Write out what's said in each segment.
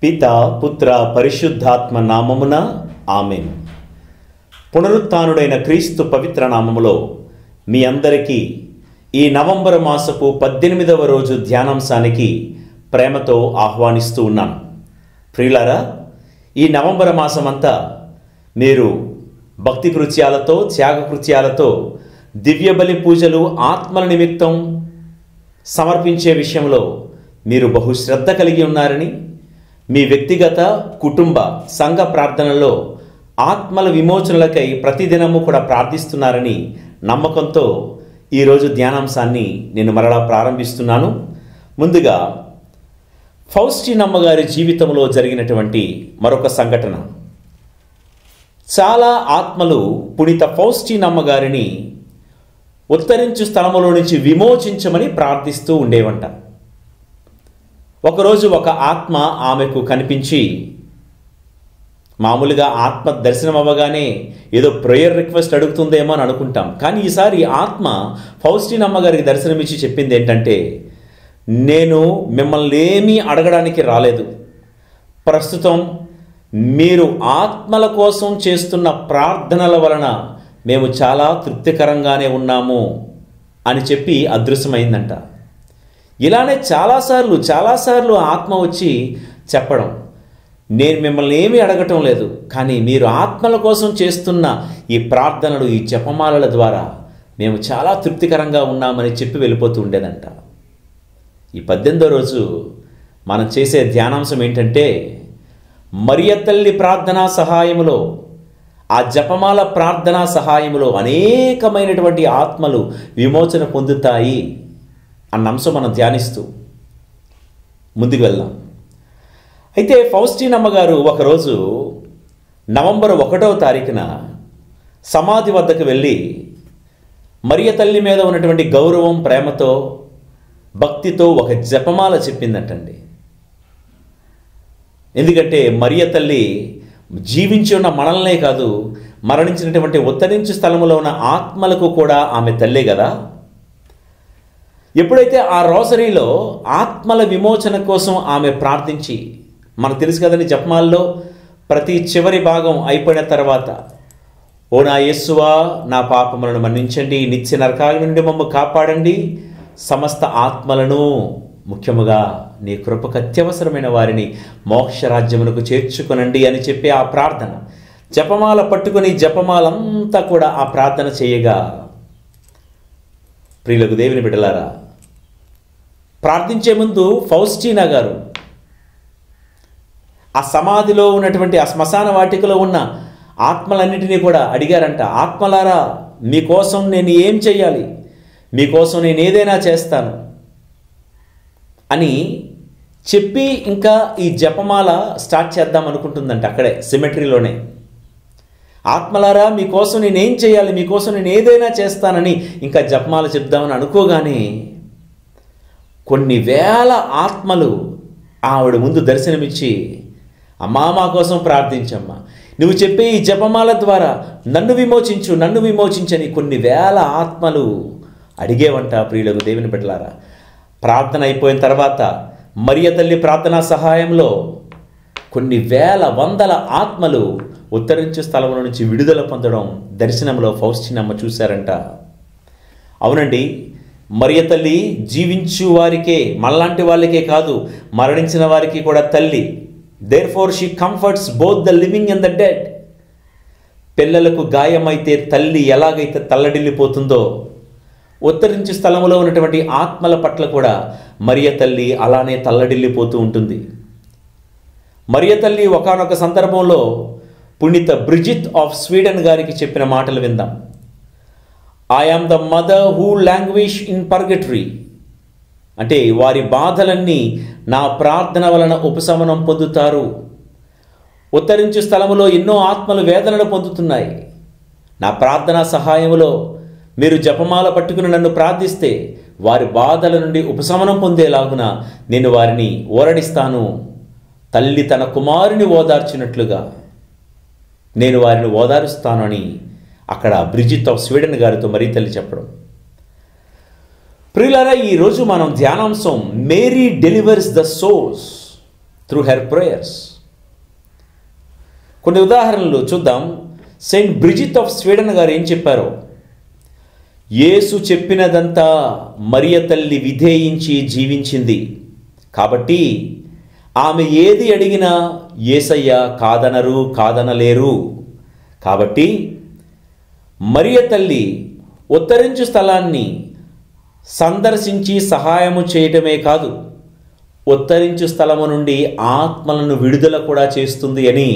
పిత పుత్ర పరిశుద్ధాత్మ నామమున ఆమేన్. పునరుత్థానుడైన క్రీస్తు పవిత్ర నామములో మీ అందరికీ ఈ నవంబర్ మాసపు 18వ రోజు ధ్యానాంశానికి ప్రేమతో ఆహ్వానిస్తూ ఉన్నాను. ప్రియులారా, ఈ నవంబర్ మాసమంతా మీరు భక్తి కృత్యాలతో, త్యాగ కృత్యాలతో, దివ్యబలి పూజలు, ఆత్మల నిమిత్తం సమర్పించే విషయంలో మీరు బహుశ్రద్ధ కలిగి ఉన్నారని, మీ వ్యక్తిగత, కుటుంబ, సంఘ ప్రార్థనలో ఆత్మల విమోచనలకై ప్రతిదినము కూడా ప్రార్థిస్తున్నారని నమ్మకంతో ఈరోజు ధ్యానాంశాన్ని నేను మరలా ప్రారంభిస్తున్నాను. ముందుగా ఫౌస్టీనమ్మ గారి జీవితంలో జరిగినటువంటి మరొక సంఘటన. చాలా ఆత్మలు పునీత ఫౌస్టీనమ్మ గారిని ఉత్తరించు స్థలములో నుంచి విమోచించమని ప్రార్థిస్తూ ఉండేవంట. ఒకరోజు ఒక ఆత్మ ఆమెకు కనిపించి, మామూలుగా ఆత్మ దర్శనం అవ్వగానే ఏదో ప్రేయర్ రిక్వెస్ట్ అడుగుతుందేమో అని అనుకుంటాం. కానీ ఈసారి ఆత్మ ఫౌస్టీనమ్మ గారికి దర్శనమిచ్చి చెప్పింది ఏంటంటే, నేను మిమ్మల్ని ఏమీ అడగడానికి రాలేదు. ప్రస్తుతం మీరు ఆత్మల కోసం చేస్తున్న ప్రార్థనల వలన మేము చాలా తృప్తికరంగానే ఉన్నాము అని చెప్పి అదృశ్యమైందంట. ఇలానే చాలాసార్లు ఆత్మ వచ్చి చెప్పడం, నేను మిమ్మల్ని ఏమీ అడగటం లేదు, కానీ మీరు ఆత్మల కోసం చేస్తున్న ఈ ప్రార్థనలు, ఈ జపమాలల ద్వారా మేము చాలా తృప్తికరంగా ఉన్నామని చెప్పి వెళ్ళిపోతూ ఉండేదంట. ఈ 18వ రోజు మనం చేసే ధ్యానాంశం ఏంటంటే, మరియ తల్లి ప్రార్థనా సహాయములో, ఆ జపమాల ప్రార్థనా సహాయములో అనేకమైనటువంటి ఆత్మలు విమోచన పొందుతాయి అన్న అంశం మనం ధ్యానిస్తూ ముందుకు వెళ్దాం. అయితే ఫౌస్టీనమ్మ గారు ఒకరోజు నవంబర్ 1వ తారీఖున సమాధి వద్దకు వెళ్ళి మరియ తల్లి మీద ఉన్నటువంటి గౌరవం, ప్రేమతో, భక్తితో ఒక జపమాల చెప్పిందంటండి. ఎందుకంటే మరియ తల్లి జీవించి ఉన్న మనల్నే కాదు, మరణించినటువంటి ఉత్తరించు స్థలములో ఉన్న ఆత్మలకు కూడా ఆమె తల్లే కదా. ఎప్పుడైతే ఆ రోసరీలో ఆత్మల విమోచన కోసం ఆమె ప్రార్థించి, మనకు తెలుసు కదండి, జపమాల్లో ప్రతి చివరి భాగం అయిపోయిన తర్వాత, ఓ నా యేసువా, నా పాపములను మన్నించండి, నిత్య నరకాల నుండి మమ్ము కాపాడండి, సమస్త ఆత్మలను, ముఖ్యముగా నీ కృపకు అత్యవసరమైన వారిని మోక్షరాజ్యమునకు చేర్చుకొనండి అని చెప్పి ఆ ప్రార్థన, జపమాల పట్టుకొని జపమాలంతా కూడా ఆ ప్రార్థన చేయగా, ప్రియులకు దేవుని బిడ్డలారా, ప్రార్థించే ముందు ఫౌస్టీనా గారు ఆ సమాధిలో ఉన్నటువంటి ఆ శ్మశాన వాటికలో ఉన్న ఆత్మలన్నిటినీ కూడా అడిగారంట. ఆత్మలారా, మీకోసం నేను ఏం చెయ్యాలి? మీకోసం నేను ఏదైనా చేస్తాను అని చెప్పి ఇంకా ఈ జపమాల స్టార్ట్ చేద్దాం అనుకుంటుందంట. అక్కడే సిమెట్రీలోనే, ఆత్మలారా మీకోసం నేనేం చేయాలి, మీకోసం నేను ఏదైనా చేస్తానని ఇంకా జపమాల చెప్దామని అనుకోగానే కొన్ని వేల ఆత్మలు ఆవిడ ముందు దర్శనమిచ్చి, అమ్మా మా కోసం ప్రార్థించమ్మా, నువ్వు చెప్పే ఈ జపమాల ద్వారా నన్ను విమోచించని కొన్ని వేల ఆత్మలు అడిగేవంట. ప్రియులకు దేవుని బిడ్డలారా, ప్రార్థన అయిపోయిన తర్వాత మరియ తల్లి ప్రార్థనా సహాయంలో కొన్ని వేల, వందల ఆత్మలు ఉత్తరించు స్థలంలో నుంచి విడుదల పొందడం దర్శనంలో ఫౌస్టీనమ్మ చూశారంట. అవునండి, మరియ తల్లి జీవించు వారికే, మనలాంటి వాళ్ళకే కాదు, మరణించిన వారికి కూడా తల్లి. Therefore she comforts both the living and the dead. పిల్లలకు గాయమైతే తల్లి ఎలాగైతే తల్లడిల్లిపోతుందో, ఉత్తరించు స్థలంలో ఉన్నటువంటి ఆత్మల పట్ల కూడా మరియ తల్లి అలానే తల్లడిల్లిపోతూ ఉంటుంది. మరియ తల్లి ఒకానొక సందర్భంలో పునీత బ్రిజిత్ ఆఫ్ స్వీడన్ గారికి చెప్పిన మాటలు విందాం. I am the mother who languish in purgatory. అంటే వారి బాధలన్నీ నా ప్రార్థన వలన ఉపశమనం పొందుతారు. ఉత్తరించు స్థలములో ఎన్నో ఆత్మలు వేదనను పొందుతున్నాయి. నా ప్రార్థనా సహాయములో మీరు జపమాల పట్టుకుని నన్ను ప్రార్థిస్తే వారి బాధల నుండి ఉపశమనం పొందేలాగున నేను వారిని ఓరడిస్తాను. తల్లి తన కుమారుని ఓదార్చినట్లుగా నేను వారిని ఓదారుస్తాను అని అక్కడ బ్రిజిత్ ఆఫ్ స్వీడన్ గారితో మరీ తల్లి చెప్పడం. ప్రియులారా, ఈరోజు మనం ధ్యానాంశం Mary delivers the souls through her prayers. కొన్ని ఉదాహరణలు చూద్దాం. సెయింట్ బ్రిజిత్ ఆఫ్ స్వీడన్ గారు ఏం చెప్పారో, యేసు చెప్పినదంతా మరియ తల్లి విధేయించి జీవించింది కాబట్టి ఆమె ఏది అడిగినా యేసయ్య కాదనరు, కాదనలేరు. కాబట్టి మరియ తల్లి ఉత్తరించు స్థలాన్ని సందర్శించి సహాయము చేయటమే కాదు, ఉత్తరించు స్థలము నుండి ఆత్మలను విడుదల కూడా చేస్తుంది అని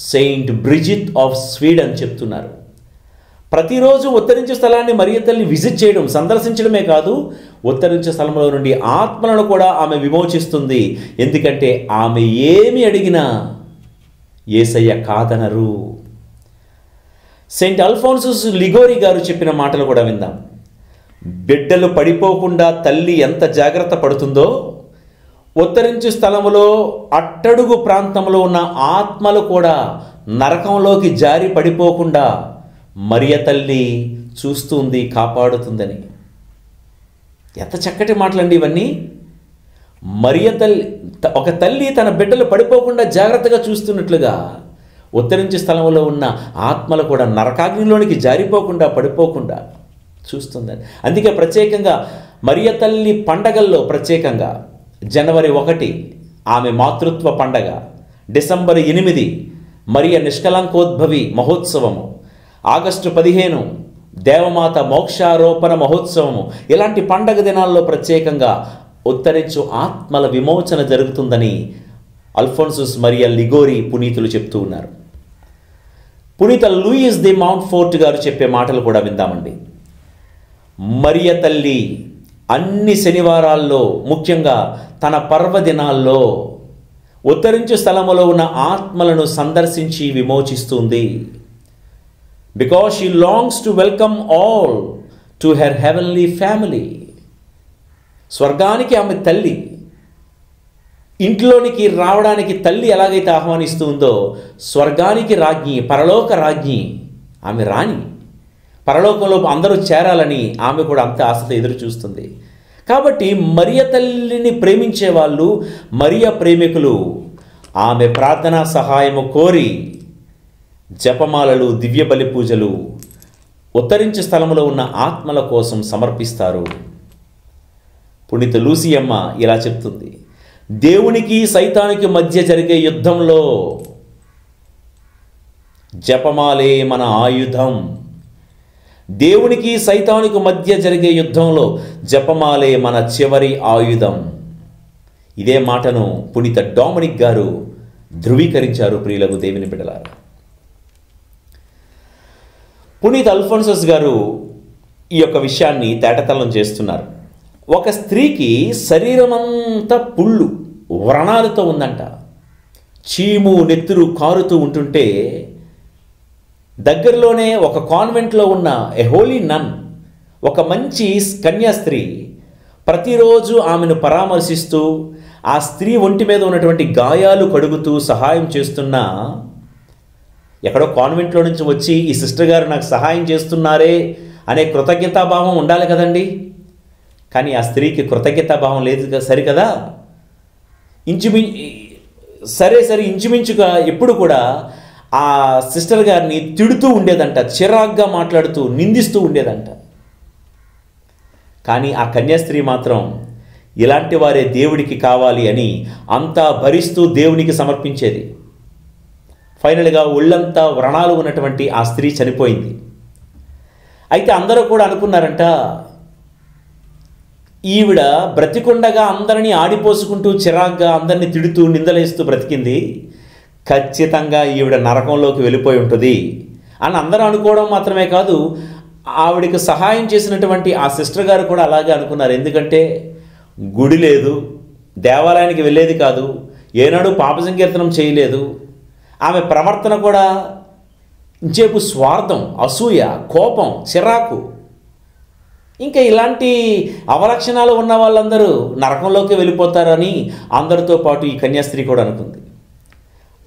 సెయింట్ బ్రిజిత్ ఆఫ్ స్వీడన్ చెప్తున్నారు. ప్రతిరోజు ఉత్తరించు స్థలాన్ని మరియ తల్లి విజిట్ చేయడం, సందర్శించడమే కాదు, ఉత్తరించు స్థలంలో నుండి ఆత్మలను కూడా ఆమె విమోచిస్తుంది. ఎందుకంటే ఆమె ఏమి అడిగినా యేసయ్య కాదనరు. సెయింట్ అల్ఫోన్సస్ లిగోరి గారు చెప్పిన మాటలు కూడా విందాం. బిడ్డలు పడిపోకుండా తల్లి ఎంత జాగ్రత్త పడుతుందో, ఉత్తరించు స్థలములో అట్టడుగు ప్రాంతంలో ఉన్న ఆత్మలు కూడా నరకంలోకి జారి పడిపోకుండా మరియ తల్లి చూస్తుంది, కాపాడుతుందని. ఎంత చక్కటి మాటలండి ఇవన్నీ. మరియ తల్లి, ఒక తల్లి తన బిడ్డలు పడిపోకుండా జాగ్రత్తగా చూస్తున్నట్లుగా ఉత్తరించు స్థలంలో ఉన్న ఆత్మలు కూడా నరకాగ్నిలోనికి జారిపోకుండా పడిపోకుండా చూస్తుందని. అందుకే ప్రత్యేకంగా మరియ తల్లి పండగల్లో ప్రత్యేకంగా జనవరి 1 ఆమె మాతృత్వ పండగ, డిసెంబర్ 8 మరియ నిష్కలంకోద్భవి మహోత్సవము, ఆగస్టు 15 దేవమాత మోక్షారోపణ మహోత్సవము, ఇలాంటి పండగ దినాల్లో ప్రత్యేకంగా ఉత్తరించు ఆత్మల విమోచన జరుగుతుందని అల్ఫోన్సస్ మరియ లిగోరి పునీతులు చెప్తూ ఉన్నారు. పునీత లూయిస్ ది మౌంట్ ఫోర్ట్ గారు చెప్పే మాటలు కూడా విందామండి. మరియ తల్లి అన్ని శనివారాల్లో, ముఖ్యంగా తన పర్వదినాల్లో ఉత్తరించు స్థలములో ఉన్న ఆత్మలను సందర్శించి విమోచిస్తుంది. Because she longs to welcome all to her heavenly family. స్వర్గానికి ఆమె తల్లి, ఇంట్లోనికి రావడానికి తల్లి ఎలాగైతే ఆహ్వానిస్తుందో, స్వర్గానికి రాజ్ఞి, పరలోక రాజ్ఞి ఆమె రాణి, పరలోకంలో అందరూ చేరాలని ఆమె కూడా అంత ఆశతో ఎదురు చూస్తుంది. కాబట్టి మరియ తల్లిని ప్రేమించే వాళ్ళు, మరియ ప్రేమికులు ఆమె ప్రార్థనా సహాయము కోరి జపమాలలు, దివ్య బలి పూజలు ఉత్తరించు స్థలంలో ఉన్న ఆత్మల కోసం సమర్పిస్తారు. పునీత లూసియమ్మ ఇలా చెప్తుంది, దేవునికి సైతానికి మధ్య జరిగే యుద్ధంలో జపమాలే మన ఆయుధం. దేవునికి సైతానికి మధ్య జరిగే యుద్ధంలో జపమాలే మన చివరి ఆయుధం. ఇదే మాటను పునీత డొమినిక్ గారు ధృవీకరించారు. ప్రియులకు దేవుని బిడ్డలారా, పునీత అల్ఫోన్సస్ గారు ఈ యొక్క విషయాన్ని తేటతల్లం చేస్తున్నారు. ఒక స్త్రీకి శరీరమంతా పుళ్ళు, వ్రణాలతో ఉందంట. చీము నెత్తురు కారుతూ ఉంటుంటే దగ్గరలోనే ఒక కాన్వెంట్లో ఉన్న ఎ హోలీ నన్, ఒక మంచి కన్యాస్త్రీ ప్రతిరోజు ఆమెను పరామర్శిస్తూ ఆ స్త్రీ ఒంటి మీద ఉన్నటువంటి గాయాలు కడుగుతూ సహాయం చేస్తున్నా, ఎక్కడో కాన్వెంట్లో నుంచి వచ్చి ఈ సిస్టర్ గారు నాకు సహాయం చేస్తున్నారే అనే కృతజ్ఞతాభావం ఉండాలి కదండి. కానీ ఆ స్త్రీకి కృతజ్ఞతాభావం లేదు సరికదా. ఇంచుమించుగా ఎప్పుడు కూడా ఆ సిస్టర్ గారిని తిడుతూ ఉండేదంట, చిరాగ్గా మాట్లాడుతూ నిందిస్తూ ఉండేదంట. కానీ ఆ కన్యాస్త్రీ మాత్రం ఇలాంటి వారే దేవుడికి కావాలి అని అంతా భరిస్తూ దేవునికి సమర్పించేది. ఫైనల్గా ఒళ్ళంతా వ్రణాలు ఉన్నటువంటి ఆ స్త్రీ చనిపోయింది. అయితే అందరూ కూడా అనుకున్నారంట, ఈవిడ బ్రతికుండగా అందరినీ ఆడిపోసుకుంటూ చిరాగ్గా అందరినీ తిడుతూ నిందలేస్తూ బ్రతికింది, ఖచ్చితంగా ఈవిడ నరకంలోకి వెళ్ళిపోయి ఉంటుంది అని అందరూ అనుకోవడం మాత్రమే కాదు, ఆవిడకి సహాయం చేసినటువంటి ఆ సిస్టర్ గారు కూడా అలాగే అనుకున్నారు. ఎందుకంటే గుడి లేదు, దేవాలయానికి వెళ్ళేది కాదు, ఏనాడు పాప సంకీర్తనం చేయలేదు, ఆమె ప్రవర్తన కూడా ఇంచేపు స్వార్థం, అసూయ, కోపం, చిరాకు, ఇంకా ఇలాంటి అవలక్షణాలు ఉన్న వాళ్ళందరూ నరకంలోకి వెళ్ళిపోతారని అందరితో పాటు ఈ కన్యాస్త్రీ కూడా అనుకుంది.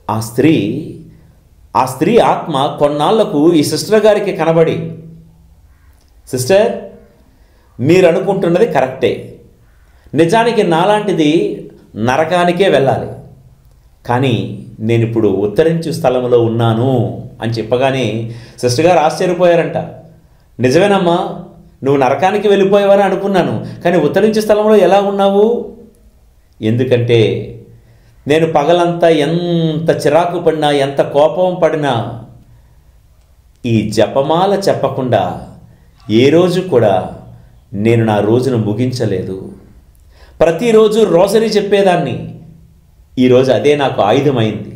ఆ స్త్రీ ఆత్మ కొన్నాళ్లకు ఈ సిస్టర్ గారికి కనబడి, సిస్టర్ మీరు అనుకుంటున్నది కరెక్టే, నిజానికి నాలాంటిది నరకానికే వెళ్ళాలి, కానీ నేను ఇప్పుడు ఉత్తరించు స్థలంలో ఉన్నాను అని చెప్పగానే సిస్టర్ గారు ఆశ్చర్యపోయారంట. నిజమేనమ్మా, నువ్వు నరకానికి వెళ్ళిపోయావని అనుకున్నాను, కానీ ఉత్తరించే స్థలంలో ఎలా ఉన్నావు? ఎందుకంటే నేను పగలంతా ఎంత చిరాకు పడినా, ఎంత కోపం పడినా ఈ జపమాల చెప్పకుండా ఏ రోజు కూడా నేను నా రోజును ముగించలేదు. ప్రతిరోజు రోసరీ చెప్పేదాన్ని, ఈరోజు అదే నాకు ఆయుధమైంది.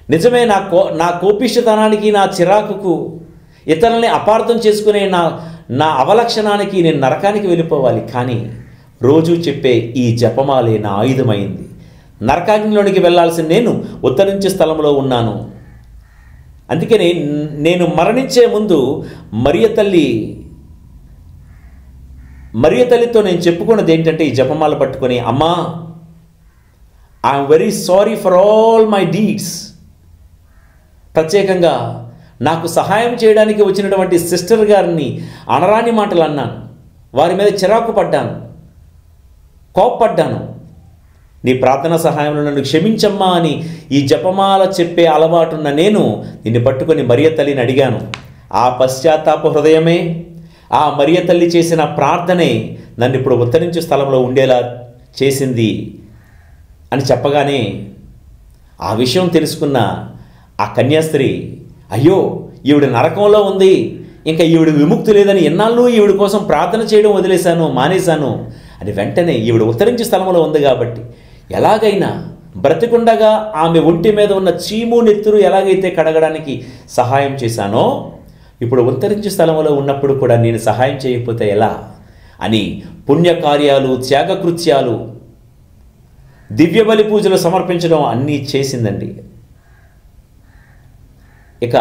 నిజమే, నా కోపిష్ఠతనానికి, నా చిరాకుకు, ఇతరులని అపార్థం చేసుకునే నా అవలక్షణానికి నేను నరకానికి వెళ్ళిపోవాలి, కానీ రోజు చెప్పే ఈ జపమాలే నా ఆయుధమైంది. నరకాగ్నిలోనికి వెళ్ళాల్సిన నేను ఉత్తరించే స్థలంలో ఉన్నాను. అందుకని నేను మరణించే ముందు మరియ తల్లితో నేను చెప్పుకున్నది ఏంటంటే, ఈ జపమాల పట్టుకొని, అమ్మా I'm very sorry for all my deeds. ప్రత్యేకంగా నాకు సహాయం చేయడానికి వచ్చినటువంటి సిస్టర్ గారిని అనరాని మాటలు అన్నాను, వారి మీద చిరాకు పడ్డాను, కోప్పడ్డాను. నీ ప్రార్థన సహాయంలో నన్ను క్షమించమ్మా అని ఈ జపమాల చెప్పే అలవాటున్న నేను నిన్ను పట్టుకొని మరియ తల్లిని అడిగాను. ఆ పశ్చాత్తాప హృదయమే, ఆ మరియ తల్లి చేసిన ప్రార్థనే నన్ను ఇప్పుడు ఉత్తరించే స్థలంలో ఉండేలా చేసింది అని చెప్పగానే ఆ విషయం తెలుసుకున్న ఆ కన్యాస్త్రీ, అయ్యో ఈవిడ నరకంలో ఉంది, ఇంకా ఈవిడ విముక్తి లేదని ఎన్నాళ్ళు ఈవిడ కోసం ప్రార్థన చేయడం మానేశాను అని వెంటనే ఈవిడ ఉత్తరించే స్థలంలో ఉంది కాబట్టి ఎలాగైనా బ్రతికుండగా ఆమె ఒంటి మీద ఉన్న చీము నెత్తురు ఎలాగైతే కడగడానికి సహాయం చేశానో, ఇప్పుడు ఉత్తరించే స్థలంలో ఉన్నప్పుడు కూడా నేను సహాయం చేయకపోతే ఎలా అని పుణ్యకార్యాలు, త్యాగకృత్యాలు, దివ్యబలి పూజలు సమర్పించడం అన్నీ చేసిందండి. ఇక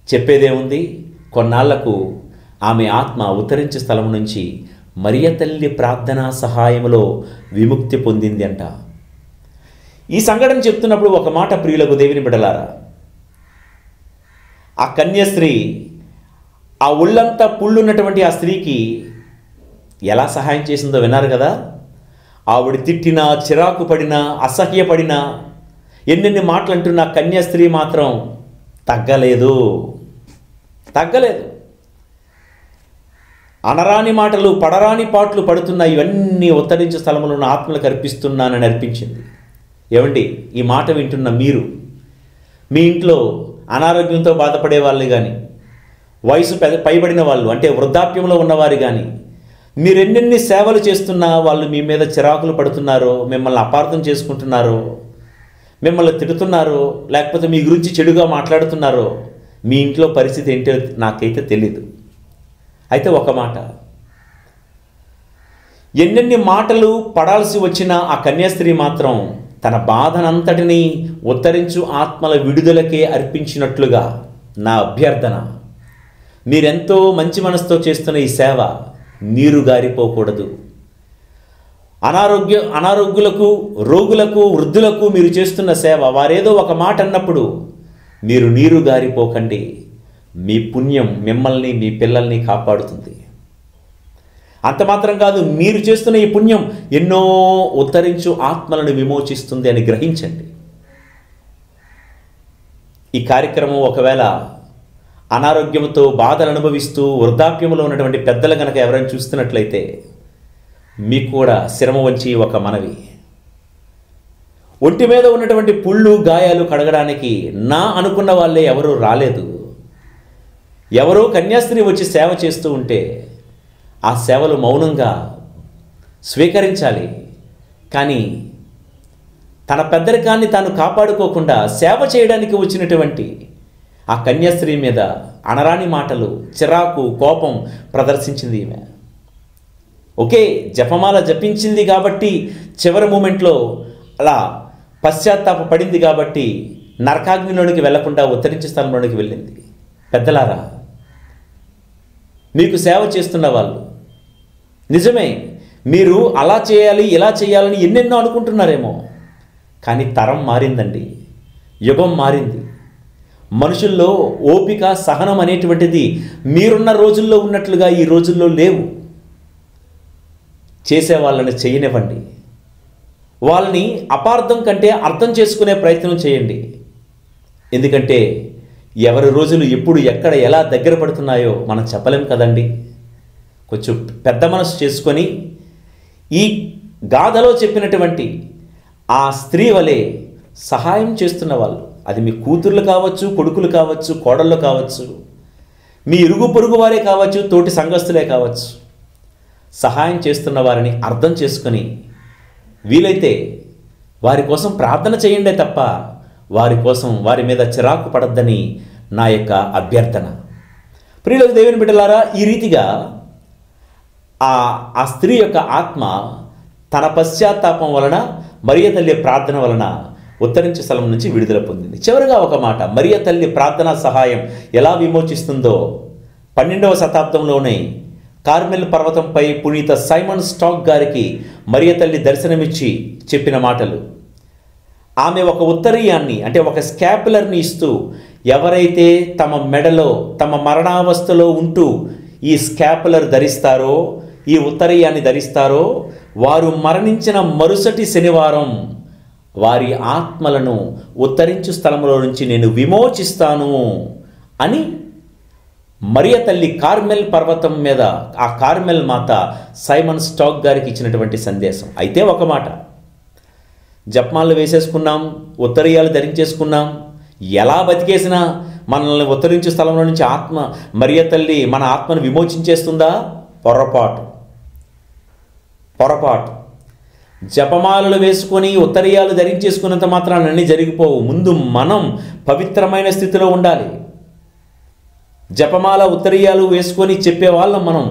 చెప్పేదేముంది, కొన్నాళ్లకు ఆమె ఆత్మ ఉత్తరించే స్థలం నుంచి మరియ తల్లి ప్రార్థనా సహాయంలో విముక్తి పొందింది అంట. ఈ సంఘటన చెప్తున్నప్పుడు ఒక మాట ప్రియులకు దేవుని బిడ్డలారా, ఆ కన్యస్త్రీ, ఆ ఒళ్ళంతా పుళ్ళున్నటువంటి ఆ స్త్రీకి ఎలా సహాయం చేసిందో విన్నారు కదా. ఆవిడ తిట్టినా, చిరాకు పడినా, అసహ్యపడినా, ఎన్నెన్ని మాటలు అంటున్న కన్యాస్త్రీ మాత్రం తగ్గలేదు. అనరాని మాటలు, పడరాని పాటలు పడుతున్న ఇవన్నీ ఉత్తరించే స్థలంలో ఉన్న ఆత్మలకు అర్పిస్తున్నానని అర్పించింది. ఏమండి, ఈ మాట వింటున్న మీరు, మీ ఇంట్లో అనారోగ్యంతో బాధపడే వాళ్ళు కానీ, వయసు పైబడిన వాళ్ళు అంటే వృద్ధాప్యంలో ఉన్నవారు కానీ, మీరు ఎన్నెన్ని సేవలు చేస్తున్నా వాళ్ళు మీ మీద చిరాకులు పడుతున్నారో, మిమ్మల్ని అపార్థం చేసుకుంటున్నారో, మిమ్మల్ని తిడుతున్నారో, లేకపోతే మీ గురించి చెడుగా మాట్లాడుతున్నారో, మీ ఇంట్లో పరిస్థితి ఏంటో నాకైతే తెలీదు. అయితే ఒక మాట, ఎన్నెన్ని మాటలు పడాల్సి వచ్చినా ఆ కన్యాస్త్రీ మాత్రం తన బాధనంతటినీ ఉత్తరించు ఆత్మల విడుదలకే అర్పించినట్లుగా నా అభ్యర్థన, మీరెంతో మంచి మనసుతో చేస్తున్న ఈ సేవ నీరు గారిపోకూడదు. అనారోగ్యులకు, రోగులకు, వృద్ధులకు మీరు చేస్తున్న సేవ, వారేదో ఒక మాట అన్నప్పుడు మీరు నీరు గారిపోకండి. మీ పుణ్యం మిమ్మల్ని, మీ పిల్లల్ని కాపాడుతుంది. అంత మాత్రం కాదు, మీరు చేస్తున్న ఈ పుణ్యం ఎన్నో ఉత్తరించు ఆత్మలను విమోచిస్తుంది అని గ్రహించండి. ఈ కార్యక్రమం ఒకవేళ అనారోగ్యంతో బాధలు అనుభవిస్తూ వృద్ధాప్యంలో ఉన్నటువంటి పెద్దలు కనుక ఎవరైనా చూస్తున్నట్లయితే మీకు కూడా శిరమ వంచి ఒక మనవి, ఒంటి మీద ఉన్నటువంటి పుళ్ళు, గాయాలు కడగడానికి నా అనుకున్న వాళ్ళే ఎవరూ రాలేదు. ఎవరో కన్యాస్త్రీ వచ్చి సేవ చేస్తూ ఉంటే ఆ సేవలు మౌనంగా స్వీకరించాలి. కానీ తన పెద్దరికాన్ని తాను కాపాడుకోకుండా సేవ చేయడానికి వచ్చినటువంటి ఆ కన్యాస్త్రీ మీద అనరాని మాటలు, చిరాకు, కోపం ప్రదర్శించింది ఈమె. ఓకే, జపమాల జపించింది కాబట్టి చివరి మూమెంట్లో అలా పశ్చాత్తాప పడింది కాబట్టి నరకాగ్నిలోనికి వెళ్లకుండా ఉత్తరించే స్థలంలోనికి వెళ్ళింది. పెద్దలారా, మీకు సేవ చేస్తున్న వాళ్ళు నిజమే, మీరు అలా చేయాలి ఇలా చేయాలని ఎన్నెన్నో అనుకుంటున్నారేమో, కానీ తరం మారిందండి, యుగం మారింది. మనుషుల్లో ఓపిక, సహనం అనేటువంటిది మీరున్న రోజుల్లో ఉన్నట్లుగా ఈ రోజుల్లో లేవు. చేసేవాళ్ళని చేయనివ్వండి. వాళ్ళని అపార్థం కంటే అర్థం చేసుకునే ప్రయత్నం చేయండి. ఎందుకంటే ఎవరి రోజులు ఎప్పుడు ఎక్కడ ఎలా దగ్గర పడుతున్నాయో మనం చెప్పలేం కదండి. కొంచెం పెద్ద మనసు చేసుకొని ఈ గాథలో చెప్పినటువంటి ఆ స్త్రీ వలె సహాయం చేస్తున్న వాళ్ళు, అది మీ కూతుర్లు కావచ్చు, కొడుకులు కావచ్చు, కోడళ్ళు కావచ్చు, మీ ఇరుగు పొరుగు వారే కావచ్చు, తోటి సంఘస్థులే కావచ్చు, సహాయం చేస్తున్న వారిని అర్థం చేసుకొని వీలైతే వారి కోసం ప్రార్థన చేయండి తప్ప వారి కోసం వారి మీద చిరాకు పడద్దని నా యొక్క అభ్యర్థన. ప్రియులకు దేవుని బిడ్డలారా, ఈ రీతిగా ఆ స్త్రీ యొక్క ఆత్మ తన పశ్చాత్తాపం వలన, మరియ తల్లి ప్రార్థన వలన ఉత్తరించే స్థలం నుంచి విడుదల పొందింది. చివరిగా ఒక మాట, మరియ తల్లి ప్రార్థనా సహాయం ఎలా విమోచిస్తుందో 12వ శతాబ్దంలోనే కార్మెల్ పర్వతంపై పునీత సైమన్ స్టాక్ గారికి మరియ తల్లి దర్శనమిచ్చి చెప్పిన మాటలు. ఆమె ఒక ఉత్తరీయాన్ని, అంటే ఒక స్కాపులర్ని ఇస్తూ, ఎవరైతే తమ మెడలో తమ మరణావస్థలో ఉంటూ ఈ స్కాపులర్ ధరిస్తారో, ఈ ఉత్తరీయాన్ని ధరిస్తారో, వారు మరణించిన మరుసటి శనివారం వారి ఆత్మలను ఉత్తరించు స్థలంలో నుంచి నేను విమోచిస్తాను అని మరియ తల్లి కార్మెల్ పర్వతం మీద, ఆ కార్మెల్ మాత సైమన్ స్టాక్ గారికి ఇచ్చినటువంటి సందేశం. అయితే ఒక మాట, జపమాలు వేసేసుకున్నాం, ఉత్తరీయాలు ధరించేసుకున్నాం, ఎలా బతికేసినా మనల్ని ఉత్తరించే స్థలంలో నుంచి మరియ తల్లి మన ఆత్మను విమోచించేస్తుందా? పొరపాటు. జపమాలలు వేసుకొని ఉత్తరీయాలు ధరించేసుకున్నంత మాత్రాన అన్నీ జరిగిపోవు. ముందు మనం పవిత్రమైన స్థితిలో ఉండాలి. జపమాల ఉత్తరీయాలు వేసుకొని చెప్పే వాళ్ళం మనం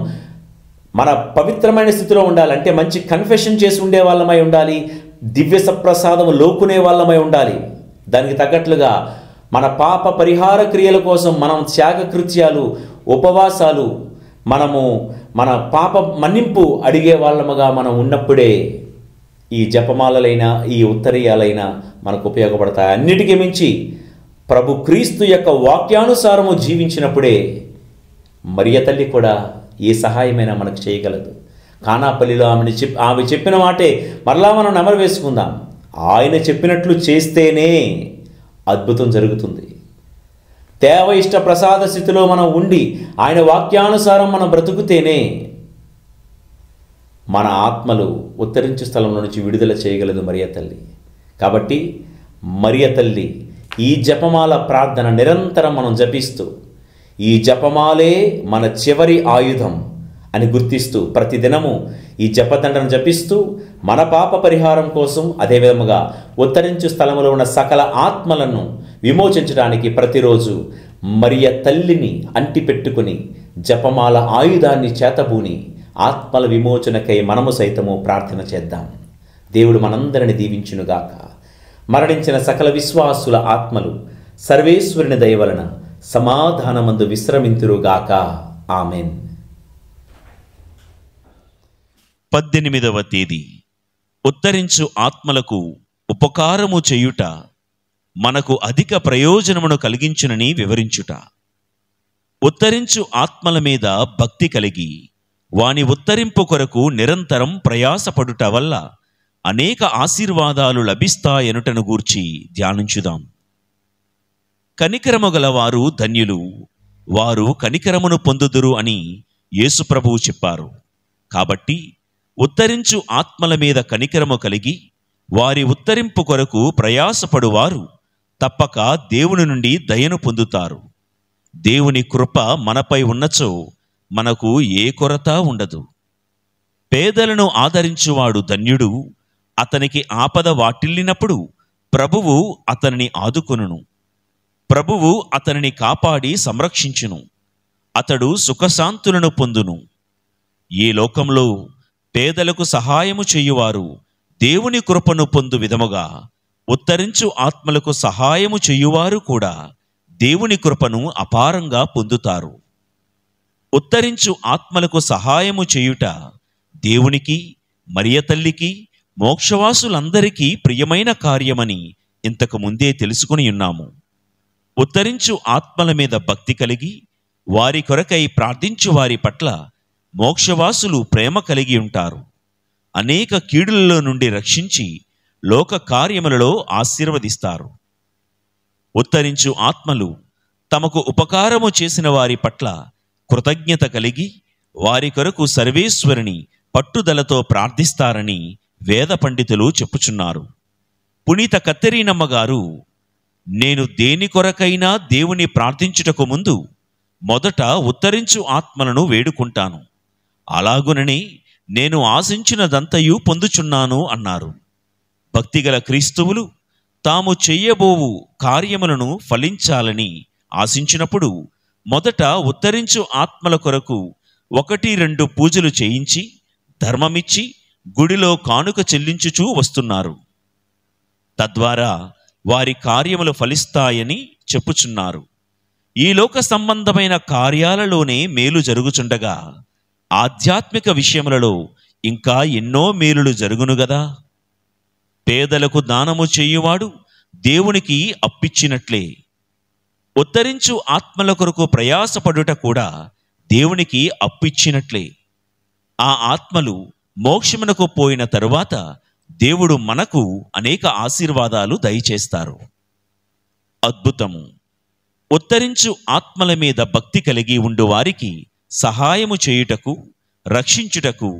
మన పవిత్రమైన స్థితిలో ఉండాలి. అంటే మంచి కన్ఫెషన్ చేసి ఉండే వాళ్ళమై ఉండాలి, దివ్య సప్రసాదం లోకునే వాళ్ళమై ఉండాలి. దానికి తగ్గట్లుగా మన పాప పరిహార క్రియల కోసం మనం త్యాగకృత్యాలు, ఉపవాసాలు, మనము మన పాప మన్నింపు అడిగే వాళ్ళముగా మనం ఉన్నప్పుడే ఈ జపమాలలైనా ఈ ఉత్తరీయాలైనా మనకు ఉపయోగపడతాయి. అన్నిటికీ మించి ప్రభు క్రీస్తు యొక్క వాక్యానుసారము జీవించినప్పుడే మరియ తల్లి కూడా ఏ సహాయమైనా మనకు చేయగలదు. కానాపల్లిలో ఆమె చెప్పిన మాటే మరలా మనం నెమరు వేసుకుందాం. ఆయన చెప్పినట్లు చేస్తేనే అద్భుతం జరుగుతుంది. దేవ ఇష్ట ప్రసాద స్థితిలో మనం ఉండి ఆయన వాక్యానుసారం మనం బ్రతుకుతేనే మన ఆత్మలు ఉత్తరించు స్థలంలో నుంచి విడుదల చేయగలదు మరియ తల్లి. కాబట్టి మరియ తల్లి ఈ జపమాల ప్రార్థన నిరంతరం మనం జపిస్తూ, ఈ జపమాలే మన చివరి ఆయుధం అని గుర్తిస్తూ ప్రతిదినము ఈ జపదండను జపిస్తూ మన పాప పరిహారం కోసం, అదేవిధముగా ఉత్తరించు స్థలంలో ఉన్న సకల ఆత్మలను విమోచించడానికి ప్రతిరోజు మరియ తల్లిని అంటిపెట్టుకుని జపమాల ఆయుధాన్ని చేతబూని ఆత్మల విమోచనకై మనము సైతము ప్రార్థన చేద్దాం. దేవుడు మనందరిని దీవించునుగాక. మరణించిన సకల విశ్వాసుల ఆత్మలు సర్వేశ్వరుని దయ వలన సమాధానమందు విశ్రమింతురుగాక. ఆమెన్. 18వ తేదీ ఉత్తరించు ఆత్మలకు ఉపకారము చేయుట మనకు అధిక ప్రయోజనమును కలిగించునని వివరించుట. ఉత్తరించు ఆత్మల మీద భక్తి కలిగి వాని ఉత్తరింపు కొరకు నిరంతరం ప్రయాసపడుట వల్ల అనేక ఆశీర్వాదాలు లభిస్తాయనుటను గూర్చి ధ్యానించుదాం. కనికరము గలవారు ధన్యులు, వారు కనికరమును పొందుదురు అని యేసుప్రభువు చెప్పారు. కాబట్టి ఉత్తరించు ఆత్మల మీద కనికరము కలిగి వారి ఉత్తరింపు కొరకు ప్రయాసపడువారు తప్పక దేవుని నుండి దయను పొందుతారు. దేవుని కృప మనపై ఉన్నచో మనకు ఏ కొరత ఉండదు. పేదలను ఆదరించువాడు ధన్యుడు. అతనికి ఆపద వాటిల్లినప్పుడు ప్రభువు అతనిని ఆదుకొనును. ప్రభువు అతనిని కాపాడి సంరక్షించును. అతడు సుఖశాంతులను పొందును. ఈ లోకంలో పేదలకు సహాయము చేయువారు దేవుని కృపను పొందు విధముగా ఉత్తరించు ఆత్మలకు సహాయము చేయువారు కూడా దేవుని కృపను అపారంగా పొందుతారు. ఉత్తరించు ఆత్మలకు సహాయము చేయుట దేవునికి, మరియ తల్లికి, మోక్షవాసులందరికీ ప్రియమైన కార్యమని ఇంతకు ముందే తెలుసుకుని ఉన్నాము. ఉత్తరించు ఆత్మల మీద భక్తి కలిగి వారి కొరకై ప్రార్థించు వారి పట్ల మోక్షవాసులు ప్రేమ కలిగి ఉంటారు. అనేక కీడులలో నుండి రక్షించి లోక కార్యములలో ఆశీర్వదిస్తారు. ఉత్తరించు ఆత్మలు తమకు ఉపకారము చేసిన వారి పట్ల కృతజ్ఞత కలిగి వారి కొరకు సర్వేశ్వరుని పట్టుదలతో ప్రార్థిస్తారని వేద పండితులు చెప్పుచున్నారు. పునీత కత్తెరీనమ్మ గారు, నేను దేని కొరకైనా దేవుని ప్రార్థించుటకు ముందు మొదట ఉత్తరించు ఆత్మలను వేడుకుంటాను. అలాగునని నేను ఆశించినదంతయు పొందుచున్నాను అన్నారు. భక్తిగల క్రీస్తువులు తాము చెయ్యబోవు కార్యములను ఫలించాలని ఆశించినప్పుడు మొదట ఉత్తరించు ఆత్మల కొరకు 1-2 పూజలు చేయించి ధర్మమిచ్చి గుడిలో కానుక చెల్లించుచూ వస్తున్నారు. తద్వారా వారి కార్యములు ఫలిస్తాయని చెప్పుచున్నారు. ఈ లోక సంబంధమైన కార్యాలలోనే మేలు జరుగుచుండగా ఆధ్యాత్మిక విషయములలో ఇంకా ఎన్నో మేలులు జరుగును గదా. పేదలకు దానము చేయువాడు దేవునికి అప్పిచ్చినట్లే. ఉత్తరించు ఆత్మల కొరకు ప్రయాసపడుట కూడా దేవునికి అప్పిచ్చినట్లే. ఆ ఆత్మలు మోక్షమునకు పోయిన తరువాత దేవుడు మనకు అనేక ఆశీర్వాదాలు దయచేస్తారు. అద్భుతము! ఉత్తరించు ఆత్మల మీద భక్తి కలిగి ఉండు వారికి సహాయము చేయుటకు, రక్షించుటకు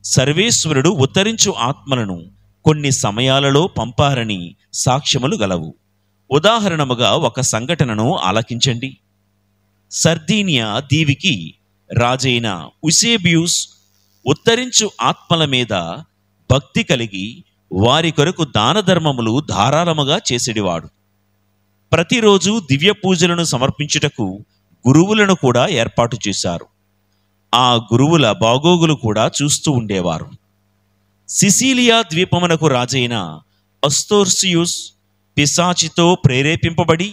సర్వేశ్వరుడు ఉత్తరించు ఆత్మలను కొన్ని సమయాలలో పంపారని సాక్ష్యములు గలవు. ఉదాహరణముగా ఒక సంఘటనను ఆలకించండి. సర్దీనియా దీవికి రాజైన యూసేబియూస్ ఉత్తరించు ఆత్మల మీద భక్తి కలిగి వారి కొరకు దానధర్మములు ధారాళముగా చేసేడివాడు. ప్రతిరోజు దివ్య పూజలను సమర్పించుటకు గురువులను కూడా ఏర్పాటు చేశారు. ఆ గురువుల బాగోగులు కూడా చూస్తూ ఉండేవారు. సిసిలియా ద్వీపమునకు రాజైన అస్తోర్సియుస్ పిశాచితో ప్రేరేపింపబడి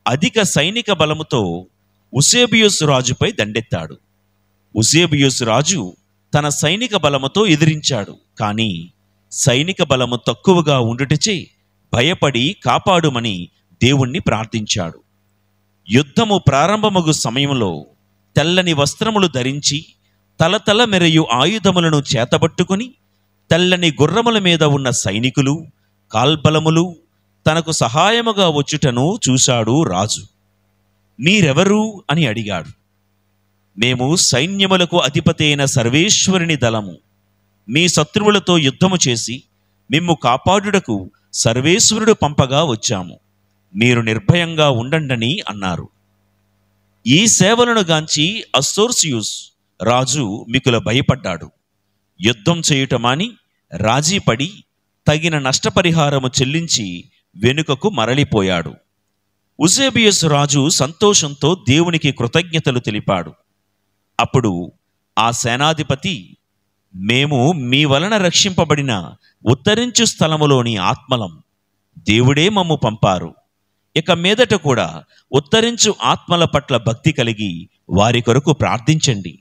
అధిక సైనిక బలముతో యూసేబియూస్ రాజుపై దండెత్తాడు. యూసేబియూస్ రాజు తన సైనిక బలముతో ఎదిరించాడు. కానీ సైనిక బలము తక్కువగా ఉండుటచే భయపడి కాపాడుమని దేవుణ్ణి ప్రార్థించాడు. యుద్ధము ప్రారంభమగు సమయంలో తెల్లని వస్త్రములు ధరించి తలతల మెరయు ఆయుధములను చేతబట్టుకుని తెల్లని గుర్రముల మీద ఉన్న సైనికులు, కాల్బలములు తనకు సహాయముగా వచ్చుటను చూశాడు రాజు. మీరెవరు అని అడిగాడు. మేము సైన్యములకు అధిపతి అయిన సర్వేశ్వరుని దళము. మీ శత్రువులతో యుద్ధము చేసి మిమ్ము కాపాడుటకు సర్వేశ్వరుడు పంపగా వచ్చాము. మీరు నిర్భయంగా ఉండండని అన్నారు. ఈ సేవలను గాంచి అస్తోర్సియుస్ రాజు మికుల భయపడ్డాడు. యుద్ధం చేయుటమాని రాజీపడి తగిన నష్టపరిహారము చెల్లించి వెనుకకు మరలిపోయాడు. యూసేబియూస్ రాజు సంతోషంతో దేవునికి కృతజ్ఞతలు తెలిపాడు. అప్పుడు ఆ సేనాధిపతి, మేము మీ వలన రక్షింపబడిన ఉత్తరించు స్థలములోని ఆత్మలం. దేవుడే మమ్ము పంపారు. ఇక మీదట కూడా ఉత్తరించు ఆత్మల పట్ల భక్తి కలిగి వారి కొరకు ప్రార్థించండి.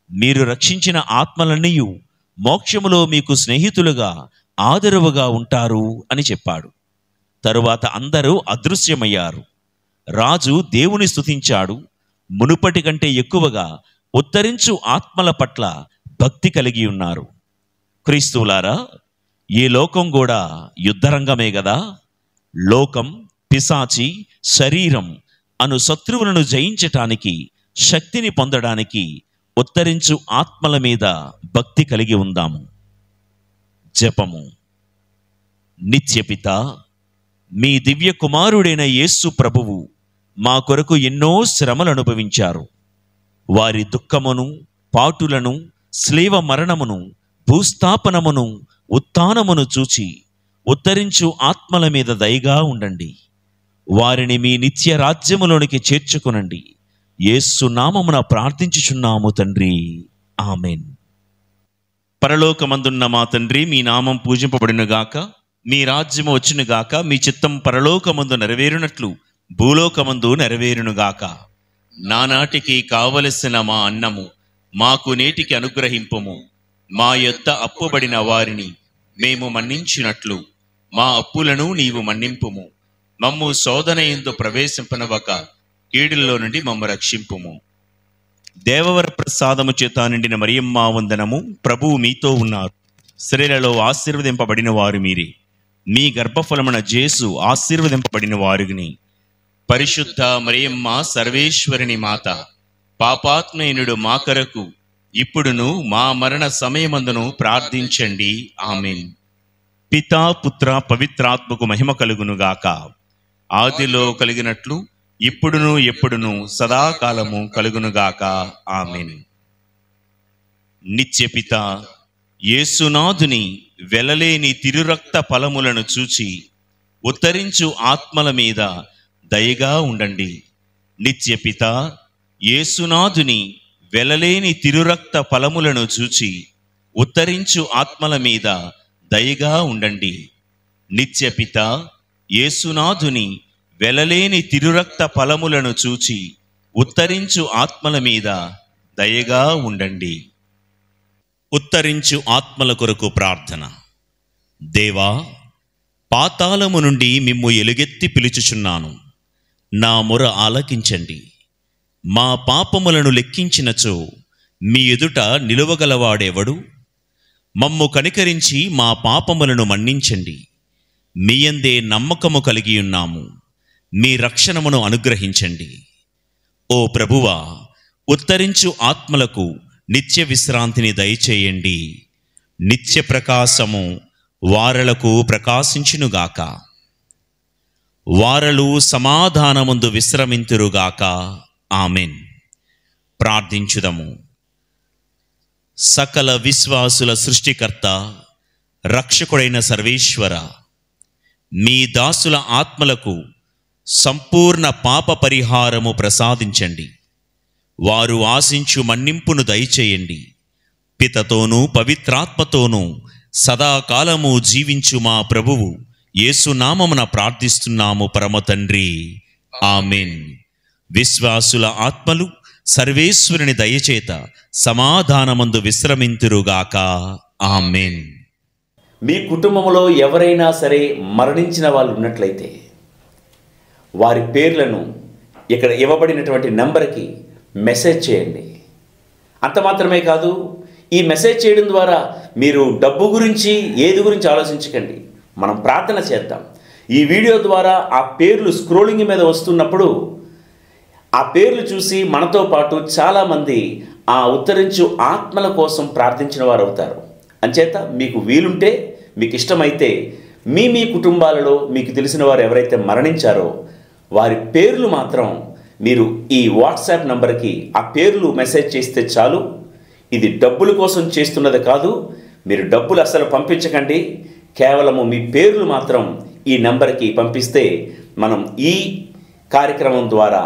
మీరు రక్షించిన ఆత్మలన్నీయు మోక్షములో మీకు స్నేహితులుగా ఆదరువుగా ఉంటారు అని చెప్పాడు. తరువాత అందరూ అదృశ్యమయ్యారు. రాజు దేవుని స్తుతించాడు. మునుపటి కంటే ఎక్కువగా ఉత్తరించు ఆత్మల పట్ల భక్తి కలిగి ఉన్నారు. క్రీస్తువులారా, ఈ లోకం కూడా యుద్ధరంగమే గదా. లోకం, పిశాచి, శరీరం అను శత్రువులను జయించటానికి, శక్తిని పొందడానికి ఉత్తరించు ఆత్మల మీద భక్తి కలిగి ఉందాము. జపము. నిత్యపిత, మీ దివ్య కుమారుడైన యేసు ప్రభువు మా కొరకు ఎన్నో శ్రమలు అనుభవించారు. వారి దుఃఖమును, పాటులను, స్లీవ మరణమును భూస్థాపనమును ఉత్థానమును చూచి ఉద్ధరించు ఆత్మల మీద దయగా ఉండండి. వారిని మీ నిత్య రాజ్యములోనికి చేర్చుకొనండి. యేసు నామమున ప్రార్థించుచున్నాము తండ్రి, ఆమెన్. పరలోకమందున్న మా తండ్రి, మీ నామం పూజింపబడినగాక, మీ రాజ్యము వచ్చునుగాక, మీ చిత్తం పరలోకమందు నెరవేరునట్లు భూలోకమందు నెరవేరునుగాక. నానాటికి కావలసిన మా అన్నము మాకు నేటికి అనుగ్రహింపుము. మా యొద్ద అప్పుబడిన వారిని మేము మన్నించినట్లు మా అప్పులను నీవు మన్నింపుము. మమ్ము శోధనయందు ప్రవేశింపనవక కీడుల్లో నుండి మమ్ము రక్షింపుము. దేవవర ప్రసాదము చేత నిండిన మరియమ్మ వందనము. ప్రభువు మీతో ఉన్నారు. స్త్రీలలో ఆశీర్వదింపబడిన వారు మీరే. మీ గర్భఫలమున జేసు ఆశీర్వదింపబడిన వారుని. పరిశుద్ధ మరియమ్మ సర్వేశ్వరుని మాత, పాపాత్మయునుడు మా కొరకు ఇప్పుడును మా మరణ సమయమందును ప్రార్థించండి, ఆమెన్. పితా పుత్ర పవిత్రాత్మకు మహిమ కలుగునుగాక. ఆదిలో కలిగినట్లు ఇప్పుడును ఎప్పుడును సదాకాలము కలుగునుగాక, ఆమెన్. నిత్యపిత యేసునాథుని వెలలేని తిరురక్త ఫలములను చూచి ఉత్తరించు ఆత్మల మీద దయగా ఉండండి. నిత్యపిత యేసునాథుని వెలలేని తిరురక్త ఫలములను చూచి ఉత్తరించు ఆత్మల మీద దయగా ఉండండి. నిత్యపిత యేసునాథుని వెలలేని తిరురక్త ఫలములను చూచి ఉత్తరించు ఆత్మల మీద దయగా ఉండండి. ఉత్తరించు ఆత్మల కొరకు ప్రార్థన. దేవా, పాతాళము నుండి మిమ్ము ఎలుగెత్తి పిలుచుచున్నాను. నా మొర ఆలకించండి. మా పాపములను లెక్కించినచో మీ ఎదుట నిలువగలవాడెవడు? మమ్ము కనికరించి మా పాపములను మన్నించండి. మీయందే నమ్మకము కలిగి ఉన్నాము. మీ రక్షణమును అనుగ్రహించండి. ఓ ప్రభువా, ఉత్తరించు ఆత్మలకు నిత్య విశ్రాంతిని దయచేయండి. నిత్య ప్రకాశము వారలకు ప్రకాశించునుగాక. వారలు సమాధానముందు విశ్రమింతురుగాక, ఆమెన్. ప్రార్థించుదము. సకల విశ్వాసుల సృష్టికర్త, రక్షకుడైన సర్వేశ్వర, మీ దాసుల ఆత్మలకు సంపూర్ణ పాప పరిహారము ప్రసాదించండి. వారు ఆశించు మన్నింపును దయచేయండి. పితతోనూ పవిత్రాత్మతోనూ సదాకాలము జీవించు మా ప్రభువు యేసునామమున ప్రార్థిస్తున్నాము పరమ తండ్రి, ఆమెన్. విశ్వాసుల ఆత్మలు సర్వేశ్వరుని దయచేత సమాధానమందు విశ్రమింతురుగాక, ఆమెన్. మీ కుటుంబంలో ఎవరైనా సరే మరణించిన వాళ్ళు ఉన్నట్లయితే వారి పేర్లను ఇక్కడ ఇవ్వబడినటువంటి నంబర్కి మెసేజ్ చేయండి. అంత మాత్రమే కాదు, ఈ మెసేజ్ చేయడం ద్వారా మీరు డబ్బు గురించి ఏది గురించి ఆలోచించకండి. మనం ప్రార్థన చేద్దాం. ఈ వీడియో ద్వారా ఆ పేర్లు స్క్రోలింగ్ మీద వస్తున్నప్పుడు ఆ పేర్లు చూసి మనతో పాటు చాలామంది ఆ ఉత్తరించు ఆత్మల కోసం ప్రార్థించిన వారు అవుతారు. అంచేత మీకు వీలుంటే, మీకు ఇష్టమైతే మీ కుటుంబాలలో మీకు తెలిసిన వారు ఎవరైతే మరణించారో వారి పేర్లు మాత్రం మీరు ఈ వాట్సాప్ నంబర్కి ఆ పేర్లు మెసేజ్ చేస్తే చాలు. ఇది డబ్బుల కోసం చేస్తున్నది కాదు. మీరు డబ్బులు అసలు పంపించకండి. కేవలము మీ పేర్లు మాత్రం ఈ నంబర్కి పంపిస్తే మనం ఈ కార్యక్రమం ద్వారా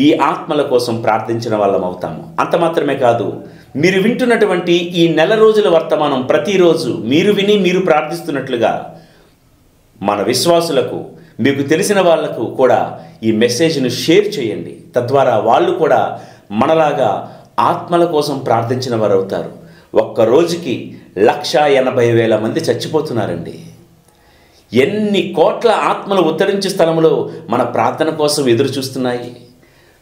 ఈ ఆత్మల కోసం ప్రార్థించిన వాళ్ళం అవుతాము. అంత మాత్రమే కాదు, మీరు వింటున్నటువంటి ఈ నెల రోజుల వర్తమానం ప్రతిరోజు మీరు విని మీరు ప్రార్థిస్తున్నట్లుగా మన విశ్వాసులకు, మీకు తెలిసిన వాళ్లకు కూడా ఈ మెసేజ్ను షేర్ చేయండి. తద్వారా వాళ్ళు కూడా మనలాగా ఆత్మల కోసం ప్రార్థించిన వారు అవుతారు. ఒక్క రోజుకి 1,80,000 మంది చచ్చిపోతున్నారండి. ఎన్ని కోట్ల ఆత్మలు ఉత్తరించే స్థలంలో మన ప్రార్థన కోసం ఎదురు చూస్తున్నాయి.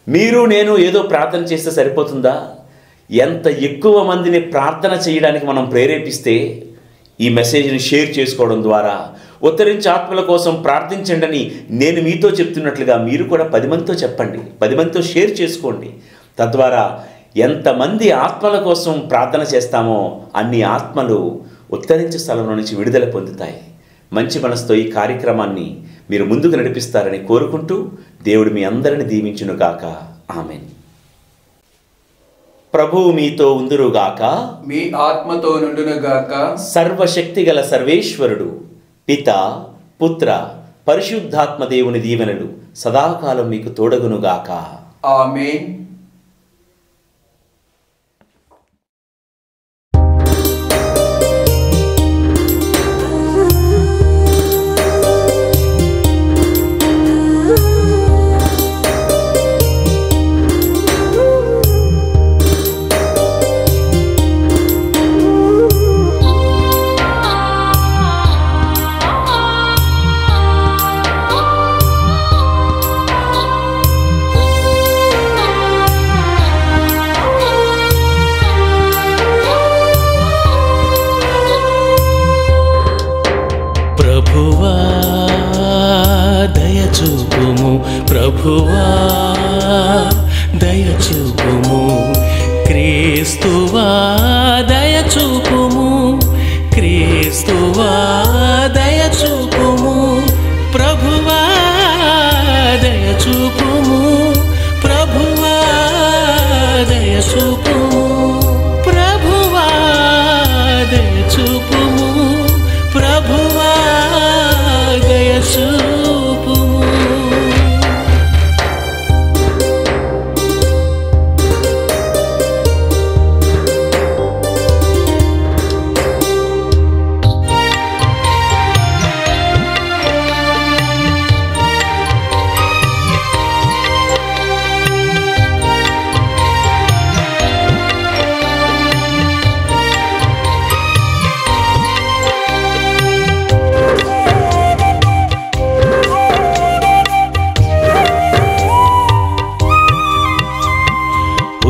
మీరు నేను ఏదో ప్రార్థన చేస్తే సరిపోతుందా? ఎంత ఎక్కువ మందిని ప్రార్థన చేయడానికి మనం ప్రేరేపిస్తే ఈ మెసేజ్ని షేర్ చేసుకోవడం ద్వారా ఉత్తరించే ఆత్మల కోసం ప్రార్థించండి అని నేను మీతో చెప్తున్నట్లుగా మీరు కూడా 10 మందితో చెప్పండి, 10 మందితో షేర్ చేసుకోండి. తద్వారా ఎంతమంది ఆత్మల కోసం ప్రార్థన చేస్తామో అన్ని ఆత్మలు ఉత్తరించే స్థలంలో నుంచి విడుదల పొందుతాయి. మంచి మనసుతో ఈ కార్యక్రమాన్ని మీరు ముందుకు నడిపిస్తారని కోరుకుంటూ దేవుడు మీ అందరిని దీవించునుగాక, ఆమెన్. ప్రభువు మీతో ఉందురుగాక. మీ ఆత్మతో నుండునుగాక. సర్వశక్తిగల సర్వేశ్వరుడు పిత, పుత్ర, పరిశుద్ధాత్మ దేవుని దీవెనలు సదాకాలం మీకు తోడగునుగాక. ఆమేన్. ప్రభువా దయచూపుము, ప్రభువా దయచూపుము, క్రీస్తువా దయచూపుము, క్రీస్తువా దయచూపుము, ప్రభువా దయచూపుము, ప్రభువా దయచూపుము, ప్రభువా దయచూపుము, ప్రభువా దయచూపుము.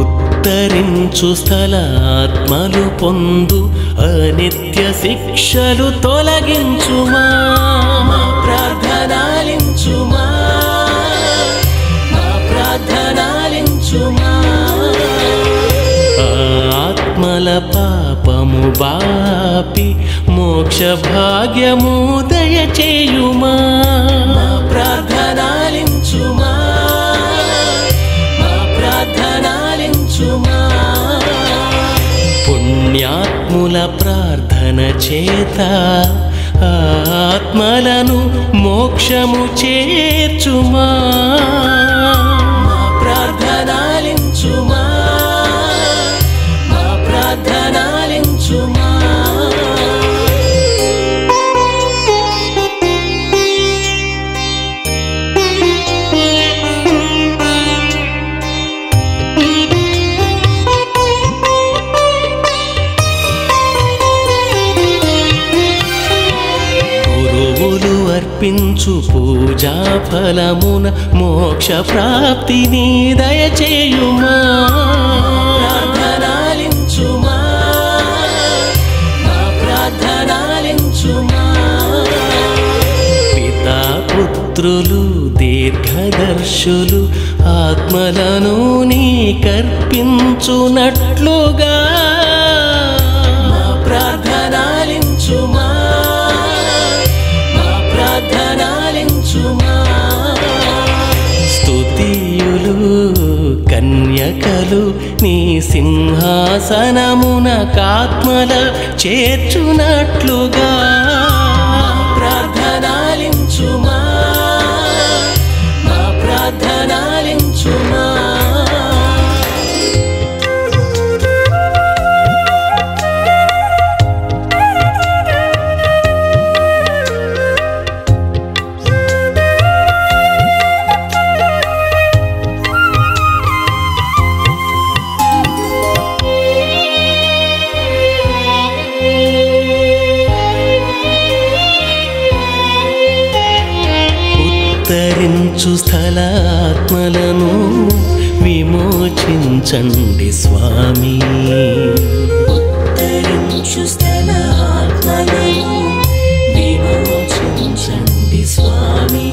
ఉద్ధరించు స్థలాత్మలు పొందు, అనిత్య శిక్షలు తొలగించుమా, మా ప్రార్థనాలించుమా, మా ప్రార్థనాలించుమా. ఆత్మల పాపము బాపి మోక్ష భాగ్యము దయచేయుమా, మా ప్రార్థనాలించుమా, మా ప్రార్థనాలించుమా. పుణ్యాత్ముల ప్రార్థన చేత ఆత్మలను మోక్షము చేర్చుమా, మా ప్రార్థనాలించుమా, మా ప్రార్థనాలించుమా. గురువులు అర్పించు పూజా ఫలమున మోక్ష ప్రాప్తిని దయచేయుమా, ప్రార్థనాలించుమా, మా ప్రార్థనాలించుమా. పితా పుత్రులు దీర్ఘదర్శులు ఆత్మలను నీకర్పించునట్లుగా మా ప్రార్థనాలించుమా, మా ప్రార్థనాలించుమా. స్తుతియులు కన్యకలు నీ సింహాసనమున కాత్మల చేర్చునట్లుగా ప్రార్థనాలించుమా, మా ప్రార్థనాలించుమా. ఉద్ధరించు స్థలాత్మలను విమోచించండి స్వామి, ఉద్ధరించు స్థలాత్మలను విమోచించండి స్వామి.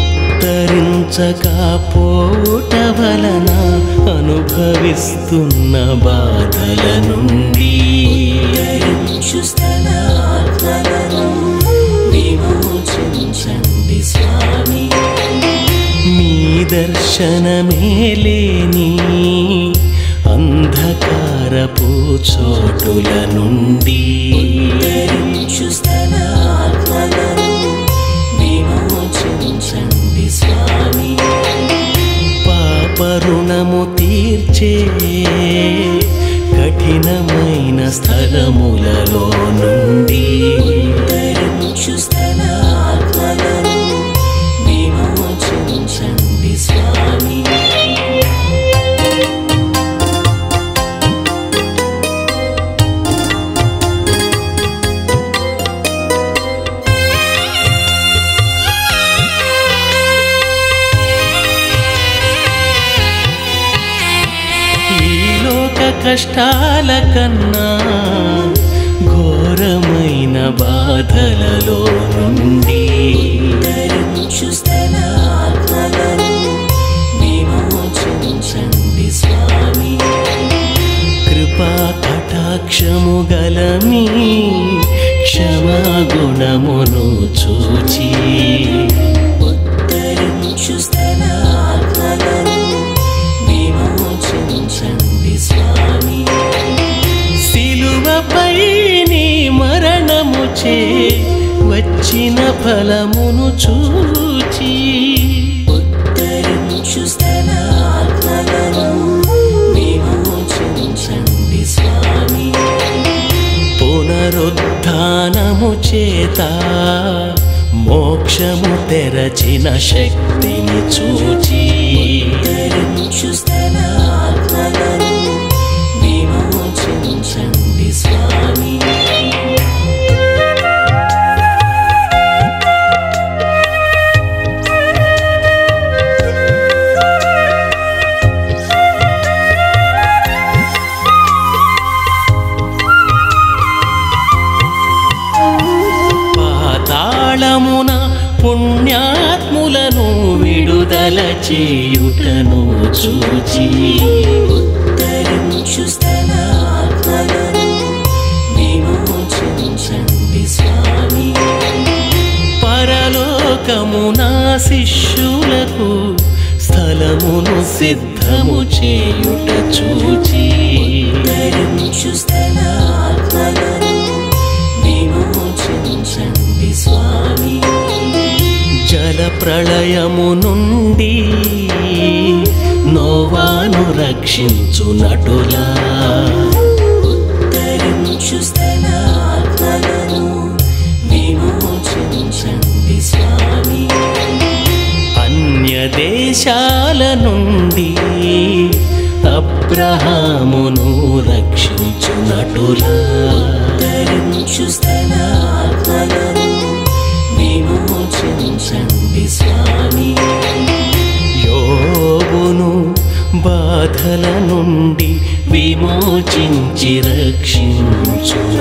ఉద్ధరించకపోవుట వలన అనుభవిస్తున్న బాధల నుండి ఉద్ధరించు స్థలాత్మలను విమోచించండి స్వామి. మీ దర్శనమే లేని కనికరపు చోటుల నుండి ఉద్ధరించు స్థలాత్మలను విమోచించండి స్వామి. పాపరుణము తీర్చే కఠినమైన స్థలములలో నుండి ఉద్ధరించు స్థలాత్మలను విమోచించండి స్వామి. కష్టాల కన్నా ఘోరమైన బాధలలో నుండి ఉద్ధరించు స్థలాత్మలను విమోచించండి స్వామి. కృపా కటాక్షము గల మీ క్షమాగుణమును చూచి ఉద్ధరించు స్థలాత్మలను విమోచించండి స్వామి. సిలువపై నీ మరణము చే వచ్చిన ఫలమును చూచి ఉద్ధరించు స్థలాత్మలను విమోచించండి స్వామి. పునరుద్ధానము చేత మోక్షము తెరచిన శక్తిని చూచి ఉద్ధరించు స్థలాత్మలను విమోచించండి స్వామి. పాతాళమున పుణ్యాత్ములను విడుదల చేయుటను చూచి ఉద్ధరించు స్థలాత్మలను విమోచించండి స్వామి. పరలోకమున శిష్యులకు స్థలమును సిద్ధము చేయుట చూచి ఉద్ధరించు స్థలాత్మలను విమోచించండి స్వామి. జల ప్రళయము నుండి నోవాను రక్షించునటులా ఉద్ధరించు స్థలాత్మలను విమోచించండి స్వామి. అన్య దేశాల నుండి అబ్రహామును రక్షించునటులా ఉద్ధరించు స్థలాత్మలను విమోచించండి స్వామి. యోబును బాధల నుండి విమోచించి రక్షించునటులా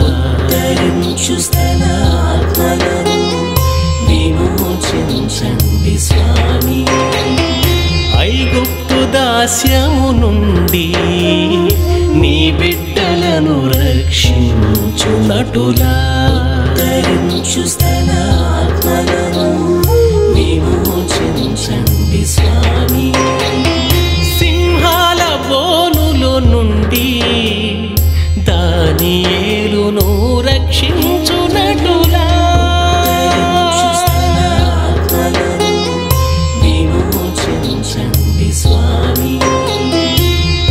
ఉద్ధరించు స్థలాత్మలను విమోచించండి స్వామి. ఐగుప్తు దాస్యము నుండి నీ బిడ్డలను రక్షించునటులా ఉద్ధరించు స్థలాత్మలను విమోచించండి స్వామి. సింహాల బోనుల నుండి దానియేలును రక్షించునటులా ఉద్ధరించు స్థలాత్మలను విమోచించండి స్వామి.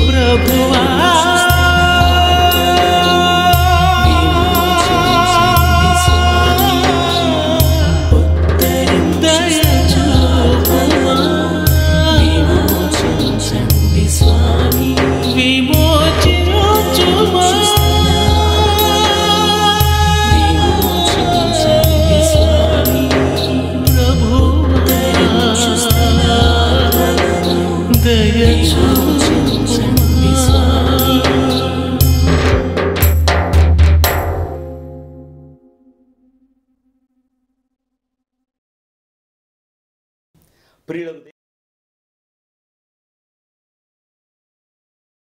ప్రభువా ప్రియులకు